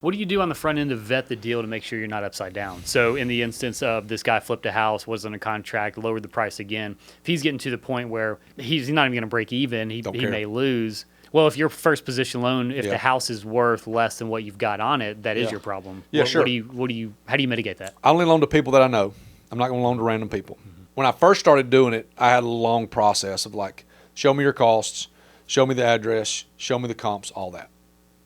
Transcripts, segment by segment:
What do you do on the front end to vet the deal to make sure you're not upside down? So in the instance of this guy flipped a house, was on a contract, lowered the price again, if he's getting to the point where he's not even going to break even, he may lose. Well, if your first position loan, if the house is worth less than what you've got on it, that is your problem. Yeah, sure. How do you mitigate that? I only loan to people that I know. I'm not going to loan to random people. Mm-hmm. When I first started doing it, I had a long process of like, show me your costs, show me the address, show me the comps, all that.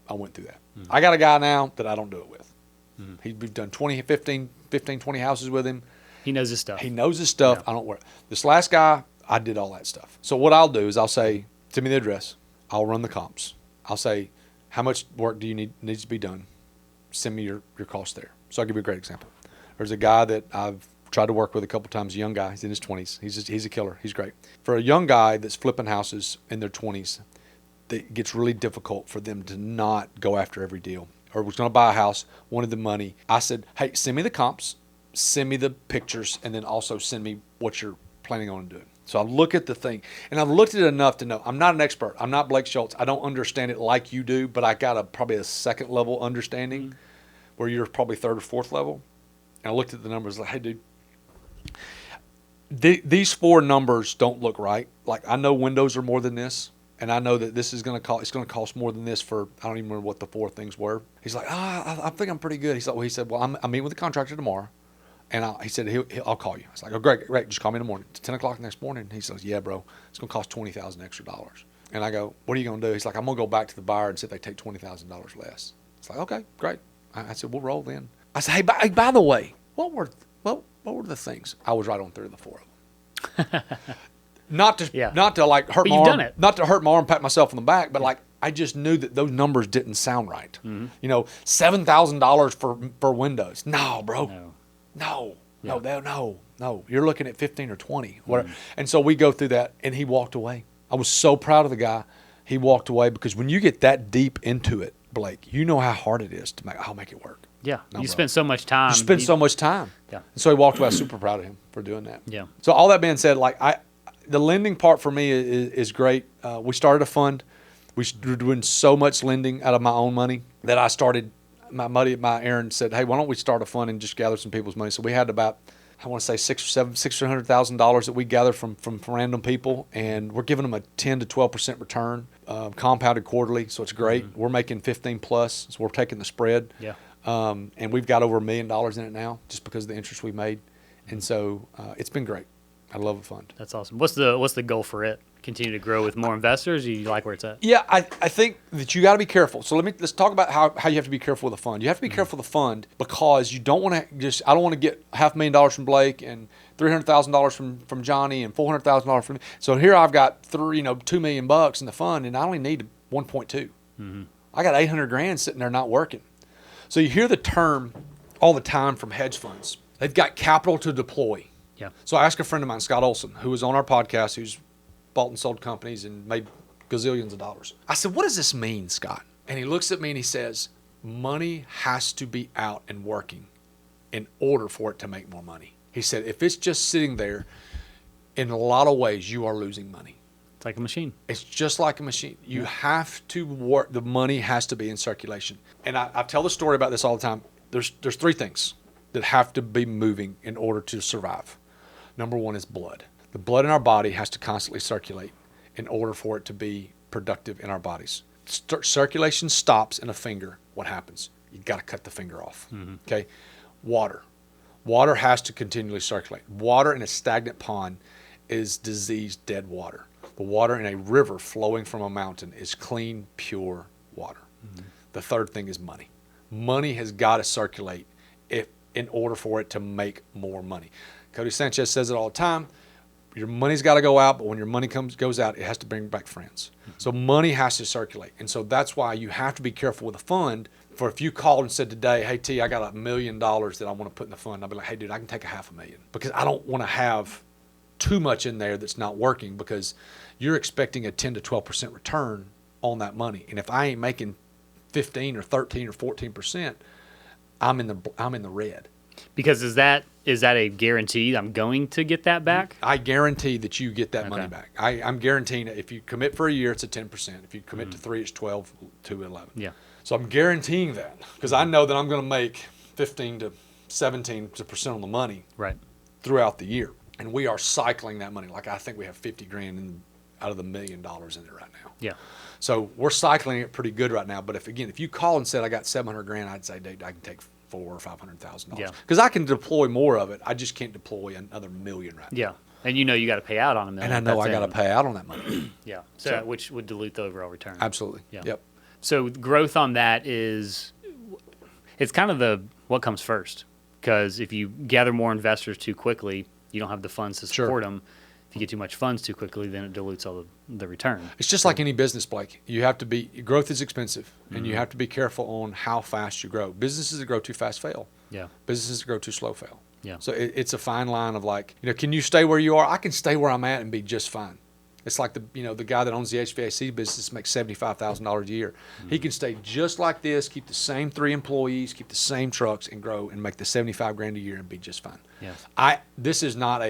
I went through that. Mm-hmm. I got a guy now that I don't do it with. Mm-hmm. We've done 15, 20 houses with him. He knows his stuff. Yeah. I don't worry. This last guy, I did all that stuff. So what I'll do is I'll say, send me the address. I'll run the comps. I'll say, how much work do you needs to be done? Send me your cost there. So I'll give you a great example. There's a guy that I've tried to work with a couple times, a young guy. He's in his 20s. He's a killer. He's great. For a young guy that's flipping houses in their 20s, it gets really difficult for them to not go after every deal. Or was going to buy a house, wanted the money. I said, hey, send me the comps, send me the pictures, and then also send me what you're planning on doing. So I look at the thing, and I've looked at it enough to know I'm not an expert. I'm not Blake Schultz. I don't understand it like you do, but I got probably a second level understanding where you're probably third or fourth level. And I looked at the numbers like, hey, dude, these four numbers don't look right. Like I know windows are more than this. And I know that this is going to cost. It's going to cost more than this for. I don't even remember what the four things were. He's like, I think I'm pretty good. He said, well, I'm meeting with the contractor tomorrow, and he said I'll call you. I was like, oh, great, just call me in the morning. It's 10 o'clock the next morning. He says, yeah, bro, it's going to cost $20,000 extra. And I go, what are you going to do? He's like, I'm going to go back to the buyer and see if they take $20,000 less. It's like, okay, great. I said, we'll roll then. I said, hey, by the way, what were the things? I was right on 3 of the 4 of them. Not to like hurt my arm, not to hurt my arm, pat myself on the back, but like I just knew that those numbers didn't sound right. Mm-hmm. You know, $7,000 for windows. No, bro. No. You're looking at 15 or 20. Whatever. And so we go through that, and he walked away. I was so proud of the guy. He walked away because when you get that deep into it, Blake, you know how hard it is to make. I'll make it work. Yeah, you spent so much time. You spend so much time. Yeah. And so he walked away. I was super proud of him for doing that. Yeah. So all that being said, like the lending part for me is great. We started a fund. We were doing so much lending out of my own money that I started. My Aaron said, "Hey, why don't we start a fund and just gather some people's money?" So we had about, I want to say $600,000 that we gathered from random people, and we're giving them a 10 to 12% return, compounded quarterly. So it's great. Mm-hmm. We're making 15 plus. So we're taking the spread. Yeah. And we've got over $1 million in it now, just because of the interest we've made, and so it's been great. I love a fund. That's awesome. What's the goal for it? Continue to grow with more investors? Or you like where it's at? Yeah, I think that you got to be careful. So let's talk about how you have to be careful with a fund. You have to be careful with a fund because you don't want to I don't want to get $500,000 from Blake and $300,000 from Johnny and $400,000 from me. So here I've got $2 million in the fund, and I only need 1.2. Mm-hmm. I got $800,000 sitting there not working. So you hear the term all the time from hedge funds. They've got capital to deploy. Yeah. So I asked a friend of mine, Scott Olson, who was on our podcast, who's bought and sold companies and made gazillions of dollars. I said, what does this mean, Scott? And he looks at me and he says, money has to be out and working in order for it to make more money. He said, if it's just sitting there, in a lot of ways, you are losing money. It's like a machine. It's just like a machine. You have to work. The money has to be in circulation. And I tell the story about this all the time. There's 3 things that have to be moving in order to survive. Number 1 is blood. The blood in our body has to constantly circulate in order for it to be productive in our bodies. Circulation stops in a finger. What happens? You got to cut the finger off. Mm-hmm. Okay. Water. Water has to continually circulate. Water in a stagnant pond is diseased, dead water. The water in a river flowing from a mountain is clean, pure water. Mm-hmm. The third thing is money. Money has got to circulate in order for it to make more money. Cody Sanchez says it all the time. Your money's got to go out, but when your money goes out, it has to bring back friends. Mm-hmm. So money has to circulate. And so that's why you have to be careful with a fund. For if you called and said today, hey, T, I got $1 million that I want to put in the fund, I'll be like, hey, dude, I can take $500,000 because I don't want to have too much in there that's not working because you're expecting a 10 to 12% return on that money. And if I ain't making 15 or 13 or 14%, I'm in the red. Because is that a guarantee I'm going to get that back? I guarantee that you get that money back. I'm guaranteeing that if you commit for a year, it's a 10%. If you commit to 3, it's 12 to 11. Yeah. So I'm guaranteeing that because I know that I'm going to make 15 to 17% on the money Right. throughout the year. And we are cycling that money. Like I think we have 50 grand out of the $1 million in it right now. Yeah. So we're cycling it pretty good right now. But if you call and said I got 700 grand, I'd say, dude, I can take $400,000 or $500,000. Yeah. Because I can deploy more of it. I just can't deploy another $1 million right now. Yeah. And you got to pay out on $1 million. And I know I got to pay out on that money. Yeah. So which would dilute the overall return. Absolutely. Yeah. Yep. So growth on that it's kind of what comes first. Because if you gather more investors too quickly, you don't have the funds to support them. If you get too much funds too quickly, then it dilutes all the return. It's just like any business, Blake. You have to growth is expensive, and you have to be careful on how fast you grow. Businesses that grow too fast fail. Yeah. Businesses that grow too slow fail. Yeah. So it's a fine line of like, can you stay where you are? I can stay where I'm at and be just fine. It's like the guy that owns the HVAC business makes $75,000 a year. Mm-hmm. He can stay just like this, keep the same 3 employees, keep the same trucks, and grow and make the 75 grand a year and be just fine. Yeah. This is not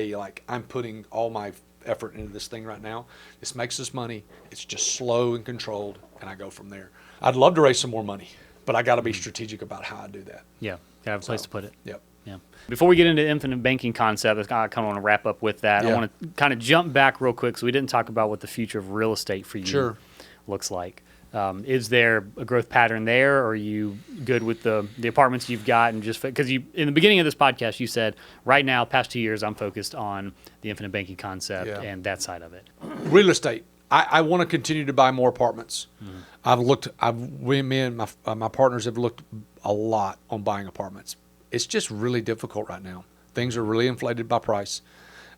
I'm putting all my effort into this thing right now. This makes us money. It's just slow and controlled, and I go from there. I'd love to raise some more money, but I got to be strategic about how I do that. Yeah. You have a place to put it. Yep. Yeah. Before we get into the infinite banking concept, I kind of want to wrap up with that. Yeah. I want to kind of jump back real quick, so we didn't talk about what the future of real estate for you looks like. Is there a growth pattern there, or are you good with the apartments you've got? And just because in the beginning of this podcast, you said right now, past 2 years, I'm focused on the infinite banking concept and that side of it. Real estate. I want to continue to buy more apartments. Mm-hmm. Me and my partners have looked a lot on buying apartments. It's just really difficult right now. Things are really inflated by price,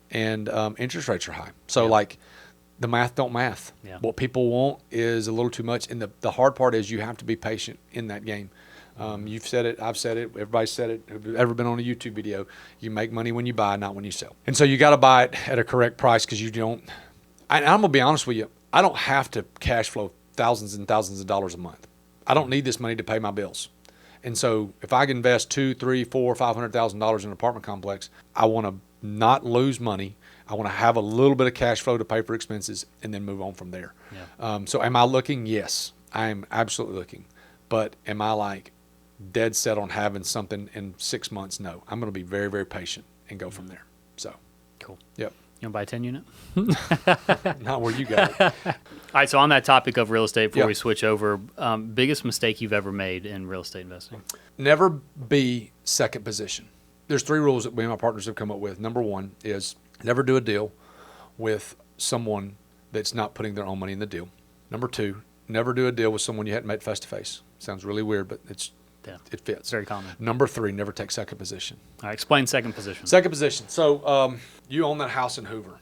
and interest rates are high. So the math don't math. Yeah. What people want is a little too much, and the hard part is you have to be patient in that game. You've said it, I've said it, everybody's said it. If you've ever been on a YouTube video, you make money when you buy, not when you sell. And so you got to buy it at a correct price because you don't. I'm gonna be honest with you. I don't have to cash flow thousands and thousands of dollars a month. I don't need this money to pay my bills. And so if I can invest $200,000, $300,000, $400,000, $500,000 in an apartment complex, I want to not lose money. I want to have a little bit of cash flow to pay for expenses and then move on from there. Yeah. So am I looking? Yes, I am absolutely looking. But am I dead set on having something in 6 months? No, I'm going to be very, very patient and go from there. So cool. Yep. You want to buy a 10 unit? Not where you got it. All right. So on that topic of real estate, before we switch over, biggest mistake you've ever made in real estate investing? Never be second position. There's 3 rules that me and my partners have come up with. Number 1 is never do a deal with someone that's not putting their own money in the deal. Number 2, never do a deal with someone you hadn't met face to face. Sounds really weird, but it fits. It's very common. Number 3, never take second position. All right. Explain second position. Second position. So you own that house in Hoover,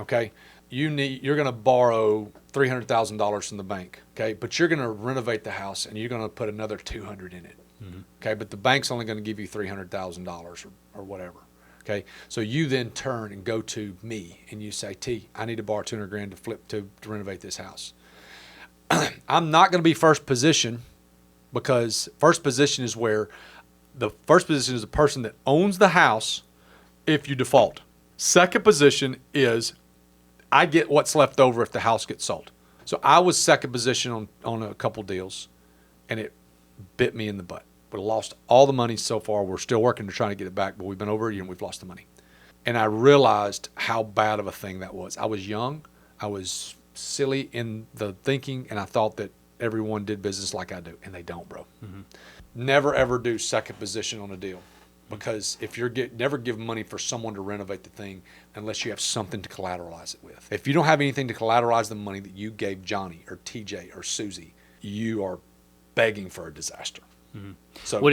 okay? You're going to borrow $300,000 from the bank, okay? But you're going to renovate the house and you're going to put another $200,000 in it, okay? But the bank's only going to give you $300,000 or whatever, okay? So you then turn and go to me and you say, T, I need to borrow $200,000 to flip to renovate this house. I'm not going to be first position because first position is where the first position is the person that owns the house if you default. Second position is I get what's left over if the house gets sold. So I was second position on a couple deals, and it bit me in the butt. We lost all the money so far. We're still working to try to get it back, but we've been over a year and we've lost the money. And I realized how bad of a thing that was. I was young. I was silly in the thinking, and I thought that everyone did business like I do, and they don't, bro. Mm-hmm. Never, ever do second position on a deal. Because if never give money for someone to renovate the thing unless you have something to collateralize it with. If you don't have anything to collateralize the money that you gave Johnny or TJ or Susie, you are begging for a disaster. Mm-hmm. So would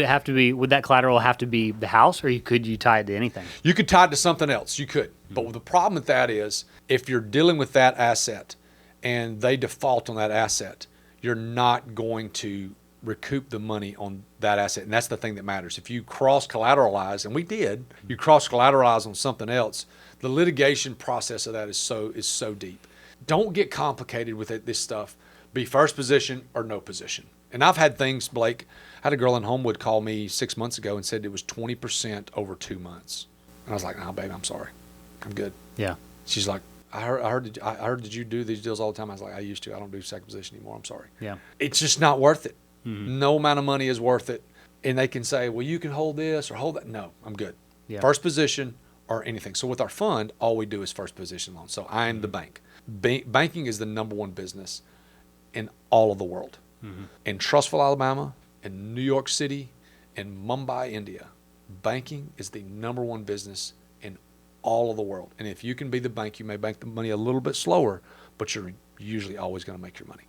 that collateral have to be the house, or could you tie it to anything? You could tie it to something else. You could. Mm-hmm. But the problem with that is if you're dealing with that asset and they default on that asset, you're not going to recoup the money on that asset, and that's the thing that matters. If you cross collateralize, and we did, you cross collateralize on something else, the litigation process of that is so deep. Don't get complicated with this stuff. Be first position or no position. And I've had things, Blake. I had a girl in Homewood call me 6 months ago and said it was 20% over 2 months, and I was like, "No, baby, I'm sorry, I'm good." Yeah. She's like, I heard that you do these deals all the time. I was like, I used to. I don't do second position anymore. I'm sorry. Yeah. It's just not worth it. No amount of money is worth it. And they can say, well, you can hold this or hold that. No, I'm good. Yeah. First position or anything. So with our fund, all we do is first position loans. So I am the bank. Banking is the number one business in all of the world. In Trussville, Alabama, in New York City, in Mumbai, India, banking is the number one business in all of the world. And if you can be the bank, you may bank the money a little bit slower, but you're usually always going to make your money.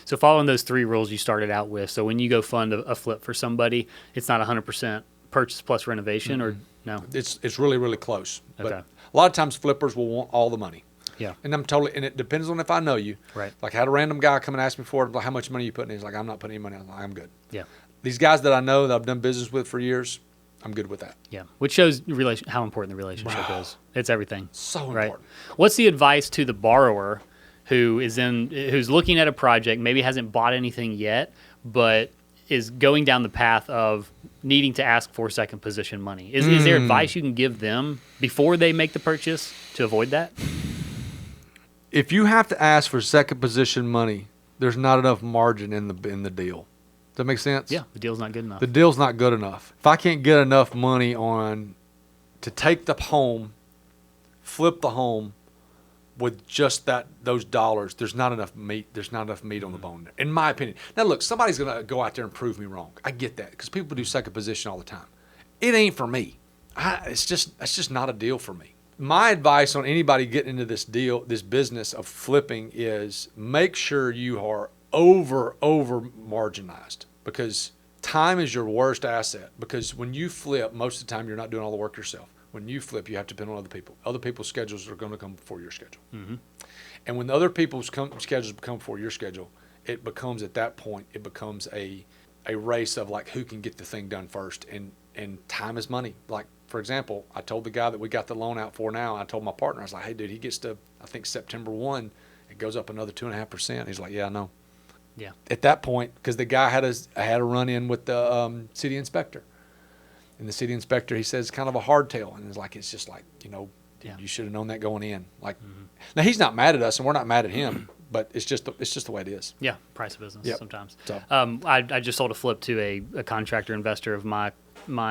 So following those 3 rules you started out with, so when you go fund a flip for somebody, it's not 100% purchase plus renovation, or no? It's really, really close. Okay. But a lot of times flippers will want all the money. Yeah. And and it depends on if I know you. Right. Like I had a random guy come and ask me for it, like, how much money you putting in? He's like, I'm not putting any money. I'm like, I'm good. Yeah. These guys that I know that I've done business with for years, I'm good with that. Yeah. Which shows how important the relationship is. It's everything. So right? important. What's the advice to the borrower who's looking at a project, maybe hasn't bought anything yet, but is going down the path of needing to ask for second position money? Is there advice you can give them before they make the purchase to avoid that? If you have to ask for second position money, there's not enough margin in the deal. Does that make sense? Yeah, the deal's not good enough. The deal's not good enough. If I can't get enough money to take the home, flip the home with just those dollars, there's not enough meat. There's not enough meat on the bone there, in my opinion. Now, look, somebody's going to go out there and prove me wrong. I get that because people do second position all the time. It ain't for me. That's just not a deal for me. My advice on anybody getting into this business of flipping is make sure you are over marginalized, because time is your worst asset. Because when you flip, most of the time you're not doing all the work yourself. When you flip, you have to depend on other people. Other people's schedules are going to come before your schedule. And when other people's schedules come before your schedule, it becomes, at that point, it becomes a race of like who can get the thing done first. And time is money. Like, for example, I told the guy that we got the loan out for now, I told my partner, I was like, hey, dude, he gets to, I think, September 1, it goes up another 2.5%. He's like, yeah, I know. Yeah. At that point, because the guy had a run-in with the city inspector. And the city inspector, he says, kind of a hardtail. And it's just like, you should have known that going in. Like, now he's not mad at us and we're not mad at him, but it's just the way it is. Yeah, price of business sometimes. So. I just sold a flip to a contractor investor of mine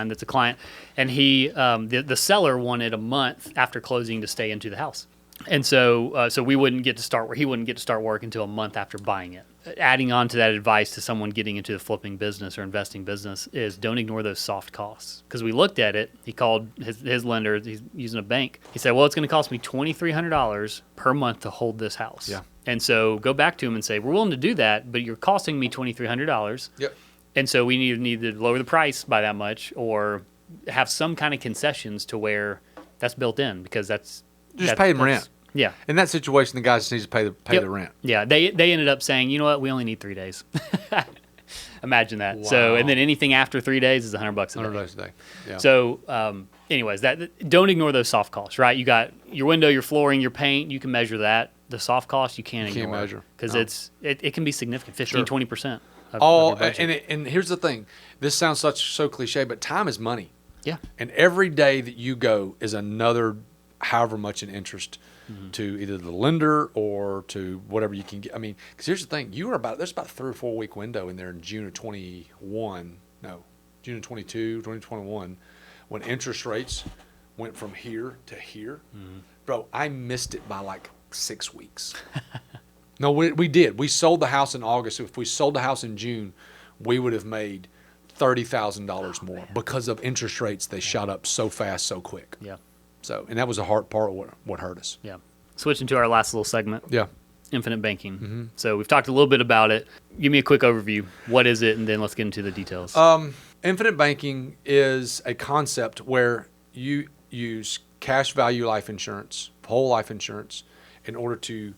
that's a client, and he the seller wanted a month after closing to stay into the house. And so we wouldn't get to start work. He wouldn't get to start work until a month after buying it. Adding on to that advice to someone getting into the flipping business or investing business is don't ignore those soft costs. Because we looked at it. He called his lender. He's using a bank. He said, well, it's going to cost me $2,300 per month to hold this house. Yeah. And so go back to him and say, we're willing to do that, but you're costing me $2,300. Yep. And so we need to lower the price by that much or have some kind of concessions to where that's built in, because that's pay them rent. Yeah. In that situation, the guy just needs to pay the rent. Yeah. They ended up saying, you know what, we only need 3 days. Imagine that. Wow. So, and then anything after 3 days is $100 a day. $100 a day. Yeah. So, anyways, don't ignore those soft costs, right? You got your window, your flooring, your paint. You can measure that. The soft costs you can't ignore. Measure because it can be significant, 15, 20%. And here's the thing. This sounds so cliche, but time is money. Yeah. And every day that you go is another however much in interest to either the lender or to whatever you can get. I mean, because here's the thing. There's about a 3 or 4 week window in there in June of 22, 2021, when interest rates went from here to here. Bro, I missed it by like 6 weeks. No, we did. We sold the house in August. If we sold the house in June, we would have made $30,000 more because of interest rates. They shot up so fast, so quick. Yeah. So, and that was a hard part of what hurt us. Yeah. Switching to our last little segment. Yeah. Infinite banking. So we've talked a little bit about it. Give me a quick overview. What is it? And then let's get into the details. Infinite banking is a concept where you use cash value life insurance, whole life insurance, in order to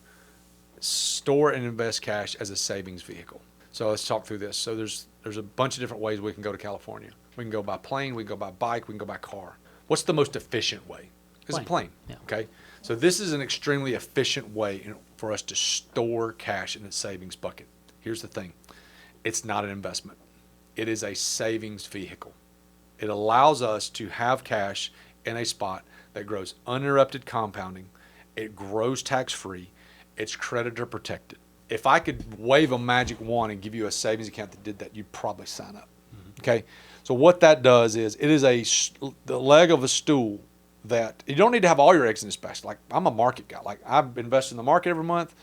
store and invest cash as a savings vehicle. So let's talk through this. So there's a bunch of different ways we can go to California. We can go by plane, we can go by bike, we can go by car. What's the most efficient way? It's a plane. Yeah. Okay. So this is an extremely efficient way for us to store cash in a savings bucket. Here's the thing. It's not an investment. It is a savings vehicle. It allows us to have cash in a spot that grows uninterrupted compounding. It grows tax-free. It's creditor protected. if I could wave a magic wand and give you a savings account that did that, you'd probably sign up. Okay. So what that does is it is the leg of a stool that you don't need to have all your eggs in this basket. Like I'm a market guy. Like I invest in the market every month.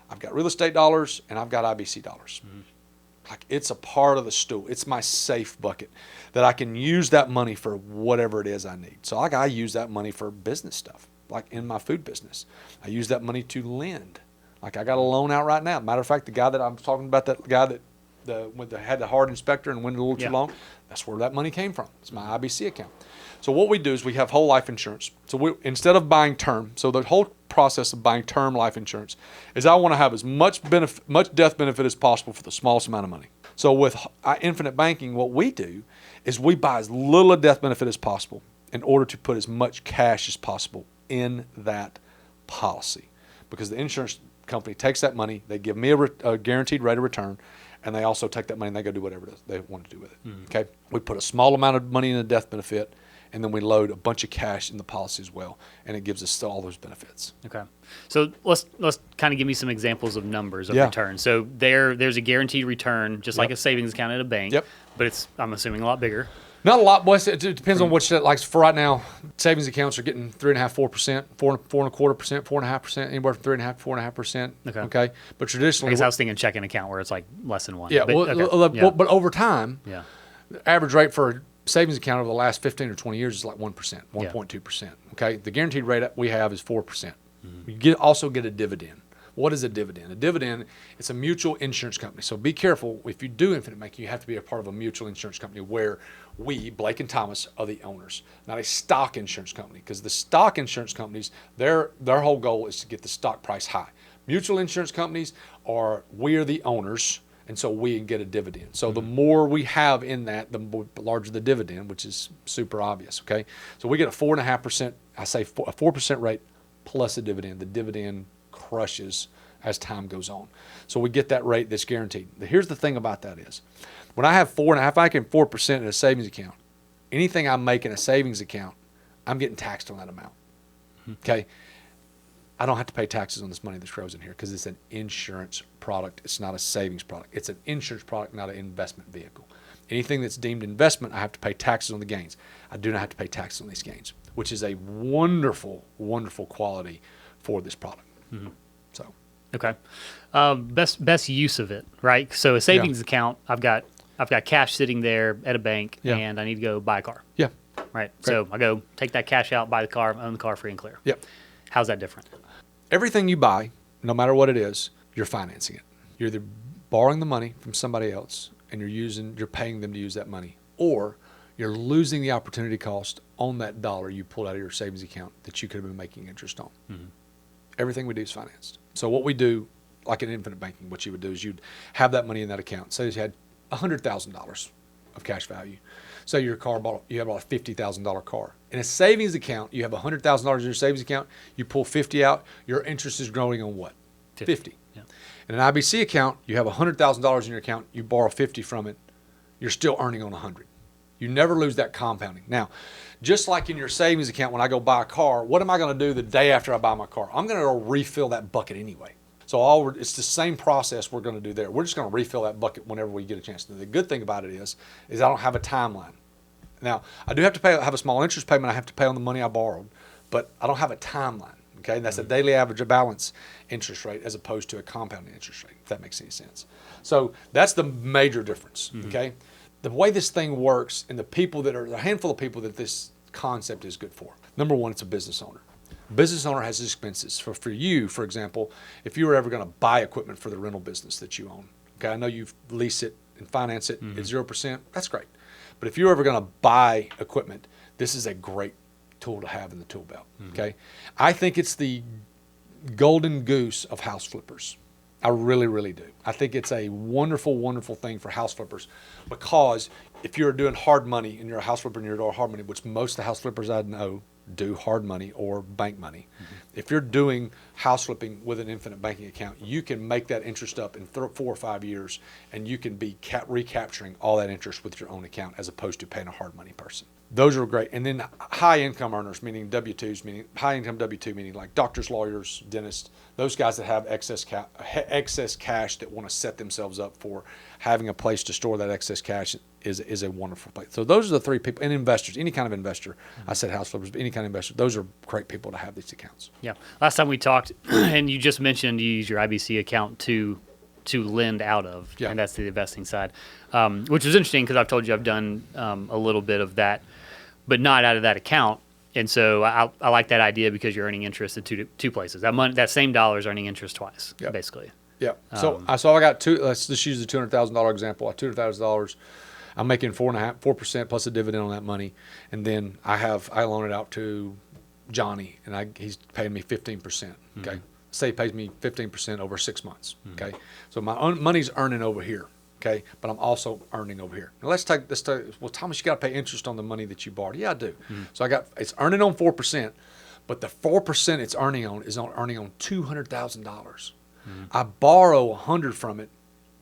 I've got real estate dollars and I've got IBC dollars. Like it's a part of the stool. It's my safe bucket that I can use that money for whatever it is I need. So like I use that money for business stuff, like in my food business. I use that money to lend. Like I got a loan out right now. Matter of fact, the guy that I'm talking about, that guy that had the hard inspector and went a little too long, that's where that money came from. It's my IBC account. So what we do is we have whole life insurance. So instead of buying term, so the whole process of buying term life insurance is I want to have as much death benefit as possible for the smallest amount of money. So with infinite banking, what we do is we buy as little a death benefit as possible in order to put as much cash as possible in that policy. Because the insurance company takes that money, they give me a guaranteed rate of return, and they also take that money and they go do whatever they want to do with it. Okay, we put a small amount of money in the death benefit, and then we load a bunch of cash in the policy as well, and it gives us all those benefits. Okay, so let's kind of give me some examples of numbers of return. So there's a guaranteed return, just like a savings account at a bank. But it's, I'm assuming, a lot bigger. Not a lot, boys. It depends on which. Like for right now, savings accounts are getting 3.5%, 4%, 4.25%, 4.5%, anywhere from 3.5% to 4.5%. Okay. But traditionally, I guess I was thinking checking account where it's like less than 1. Yeah. But over time, the average rate for a savings account over the last 15 or 20 years is like 1%, 1.2%. Okay. The guaranteed rate we have is 4%. You also get a dividend. What is a dividend? A dividend, it's a mutual insurance company. So be careful. If you do infinite banking, you have to be a part of a mutual insurance company where we, Blake and Thomas, are the owners, not a stock insurance company. Because the stock insurance companies, their whole goal is to get the stock price high. Mutual insurance companies we are the owners, and so we get a dividend. So the more we have in that, the larger the dividend, which is super obvious. Okay, so we get a 4.5%. I say a 4% rate plus a dividend. The dividend crushes as time goes on. So we get that rate that's guaranteed. Here's the thing about that is, when I have 4.5%, if I get 4% in a savings account, anything I make in a savings account, I'm getting taxed on that amount. Okay? I don't have to pay taxes on this money that grows in here because it's an insurance product. It's not a savings product. It's an insurance product, not an investment vehicle. Anything that's deemed investment, I have to pay taxes on the gains. I do not have to pay taxes on these gains, which is a wonderful, wonderful quality for this product. So, okay, best use of it, right? So a savings account, I've got cash sitting there at a bank, and I need to go buy a car. Yeah, right. Great. So I go take that cash out, buy the car, own the car free and clear. Yep. How's that different? Everything you buy, no matter what it is, you're financing it. You're either borrowing the money from somebody else, and you're paying them to use that money, or you're losing the opportunity cost on that dollar you pulled out of your savings account that you could have been making interest on. Everything we do is financed. So what we do, like in infinite banking, what you would do is you'd have that money in that account. Say you had $100,000 of cash value. Say you have bought a $50,000 car. In a savings account, you have $100,000 in your savings account. You pull 50 out. Your interest is growing on what? 50. Yeah. In an IBC account, you have $100,000 in your account. You borrow 50 from it. You're still earning on 100. You never lose that compounding. Now, just like in your savings account, when I go buy a car, what am I going to do the day after I buy my car? I'm going to refill that bucket anyway. So it's the same process we're going to do there. We're just going to refill that bucket whenever we get a chance. Now, the good thing about it is I don't have a timeline. Now, I do have to have a small interest payment I have to pay on the money I borrowed, but I don't have a timeline. Okay, and that's a daily average of balance interest rate as opposed to a compounding interest rate, if that makes any sense. So that's the major difference. Okay. The way this thing works and the handful of people that this concept is good for. Number one, it's a business owner. Business owner has expenses. For you, for example, if you were ever going to buy equipment for the rental business that you own, okay, I know you lease it and finance it at 0%. That's great. But if you're ever going to buy equipment, this is a great tool to have in the tool belt. Okay, I think it's the golden goose of house flippers. I really, really do. I think it's a wonderful, wonderful thing for house flippers because if you're doing hard money and you're a house flipper and you're doing hard money, which most of the house flippers I know do hard money or bank money. If you're doing house flipping with an infinite banking account, you can make that interest up in 4 or 5 years, and you can be recapturing all that interest with your own account as opposed to paying a hard money person. Those are great. And then high income earners, meaning W-2s, meaning high income W-2, meaning like doctors, lawyers, dentists, those guys that have excess cash that want to set themselves up for having a place to store that excess cash is a wonderful place. So those are the three people. And investors, any kind of investor. I said house flippers, but any kind of investor. Those are great people to have these accounts. Yeah. Last time we talked, and you just mentioned you use your IBC account to lend out of, and that's the investing side, which was interesting because I've told you I've done a little bit of that, but not out of that account. And so I like that idea because you're earning interest at two places. That same dollar is earning interest twice, basically. Yeah. So I got two. Let's just use the $200,000 example. $200,000. I'm making 4% plus a dividend on that money, and then I loan it out to Johnny, and he's paying me 15%. Okay. Say he pays me 15% over 6 months. Okay. So my own money's earning over here. Okay. But I'm also earning over here. Now let's take, well, Thomas, you got to pay interest on the money that you borrowed. Yeah, I do. So it's earning on 4%, but the 4% it's earning on is earning on $200,000. I borrow 100 from it.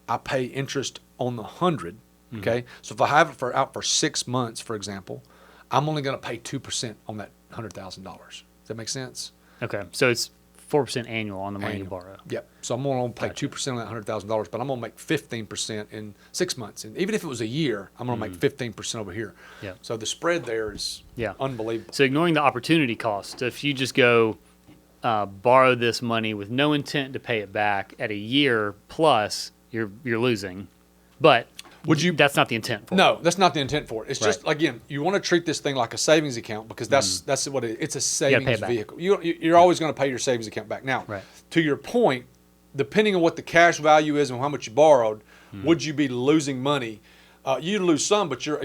I pay interest on the 100. Okay. So if I have it out for 6 months, for example, I'm only going to pay 2% on that $100,000. Does that make sense? Okay. So it's 4% annual on the money you borrow. Yep. So I'm going to pay 2% on that $100,000, but I'm going to make 15% in 6 months. And even if it was a year, I'm going to make 15% over here. Yeah. So the spread there is unbelievable. So ignoring the opportunity cost, if you just go borrow this money with no intent to pay it back at a year plus, you're losing. But that's not the intent for it. No, that's not the intent for it. It's just, again, you want to treat this thing like a savings account because that's what it's a savings vehicle. You're always going to pay your savings account back. Now, to your point, depending on what the cash value is and how much you borrowed, would you be losing money? You lose some, but you're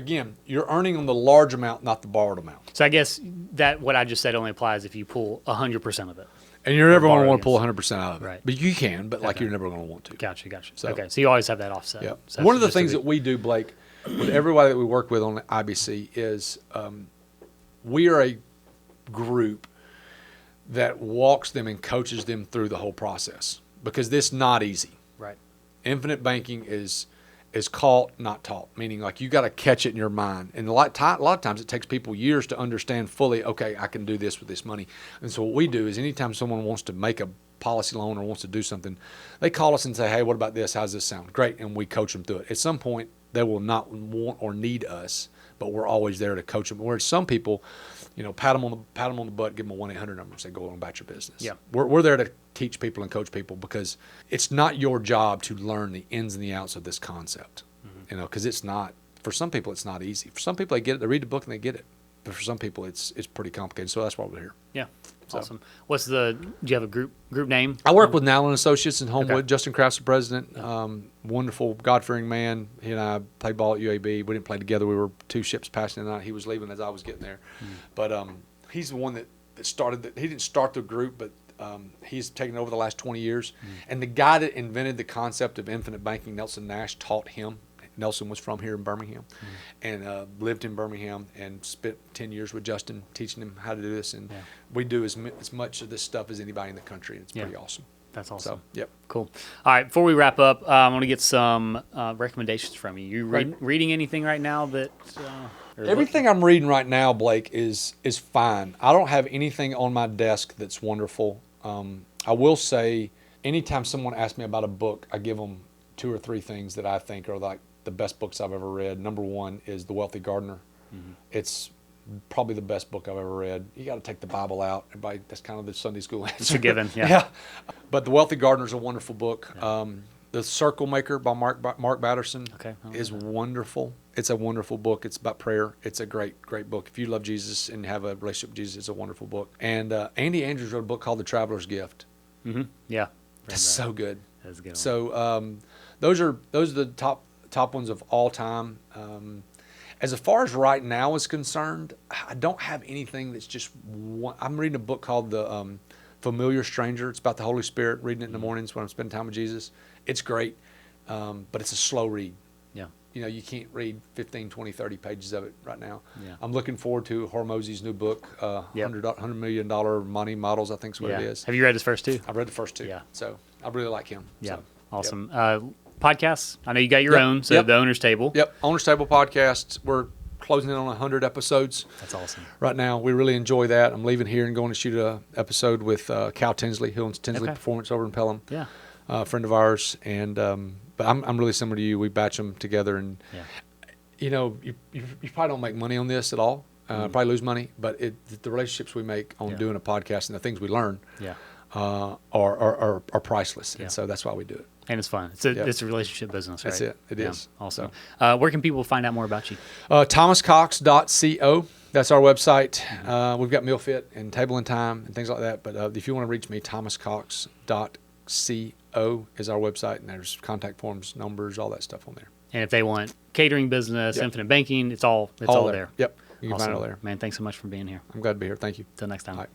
earning on the large amount, not the borrowed amount. So I guess that what I just said only applies if you pull 100% of it. And you're never going to want to pull 100% out of it. Right. But you can, but you're never going to want to. Gotcha. So you always have that offset. Yeah. So one of the things that we do, Blake, with everybody that we work with on the IBC is we are a group that walks them and coaches them through the whole process because this is not easy. Right. Infinite banking is caught, not taught, meaning like you got to catch it in your mind. And a lot of times it takes people years to understand fully, okay, I can do this with this money. And so what we do is anytime someone wants to make a policy loan or wants to do something, they call us and say, hey, what about this? How's this sound? Great. And we coach them through it. At some point, they will not want or need us, but we're always there to coach them. Whereas some people, pat them on the butt, give them a 1-800 number and say, go on about your business. Yeah. We're there to teach people and coach people because it's not your job to learn the ins and the outs of this concept, because it's not, for some people, it's not easy. For some people, they get it, they read the book and they get it. But for some people, it's pretty complicated. So that's why we're here. Yeah. Awesome. Do you have a group name? I work with Nowlin Associates in Homewood. Okay. Justin Kraft's the president. Wonderful, God-fearing man. He and I played ball at UAB. We didn't play together. We were two ships passing the night. He was leaving as I was getting there. But he's the one that started. He didn't start the group, but he's taken over the last 20 years. And the guy that invented the concept of infinite banking, Nelson Nash, taught him. Nelson was from here in Birmingham and lived in Birmingham and spent 10 years with Justin teaching him how to do this. And we do as much of this stuff as anybody in the country. And it's pretty awesome. That's awesome. So, yep. Cool. All right. Before we wrap up, I want to get some recommendations from you. You reading anything right now that... Everything I'm reading right now, Blake, is fine. I don't have anything on my desk that's wonderful. I will say anytime someone asks me about a book, I give them 2 or 3 things that I think are like the best books I've ever read. Number 1 is The Wealthy Gardener. It's probably the best book I've ever read. You got to take the Bible out. Everybody, that's kind of the Sunday school answer. It's a given, yeah. But The Wealthy Gardener is a wonderful book. Yeah. The Circle Maker by Mark Batterson is wonderful. It's a wonderful book. It's about prayer. It's a great book. If you love Jesus and have a relationship with Jesus, it's a wonderful book. And Andy Andrews wrote a book called The Traveler's Gift. Yeah. That's so good. That's a good one. So those are the top ones of all time. As far as right now is concerned, I don't have anything that's just one. I'm reading a book called The Familiar Stranger. It's about the Holy Spirit, reading it in the mornings when I'm spending time with Jesus. It's great, but it's a slow read. Yeah. You can't read 15, 20, 30 pages of it right now. Yeah. I'm looking forward to Hormozy's new book, $100 million money models, I think is what it is. Have you read his first 2? I've read the first 2. Yeah. So I really like him. Yeah. So, awesome. Podcasts? I know you got your own, so the Owner's Table. Yep. Owner's Table podcast. We're closing in on 100 episodes. That's awesome. Right now, we really enjoy that. I'm leaving here and going to shoot a episode with Cal Tinsley, who owns Tinsley Performance over in Pelham. Yeah. A friend of ours, and but I'm really similar to you. We batch them together, and you know, you probably don't make money on this at all. Probably lose money, but the relationships we make on doing a podcast and the things we learn are priceless, and so that's why we do it. And it's fun. It's a relationship business, right? That's it. It is. Awesome. Where can people find out more about you? ThomasCox.co. That's our website. We've got Meal Fit and Table and Time and things like that. But if you want to reach me, ThomasCox.co is our website, and there's contact forms, numbers, all that stuff on there. And if they want catering business, infinite banking, it's all there. Yep. You can find it all there. Man, thanks so much for being here. I'm glad to be here. Thank you. Till next time. All right.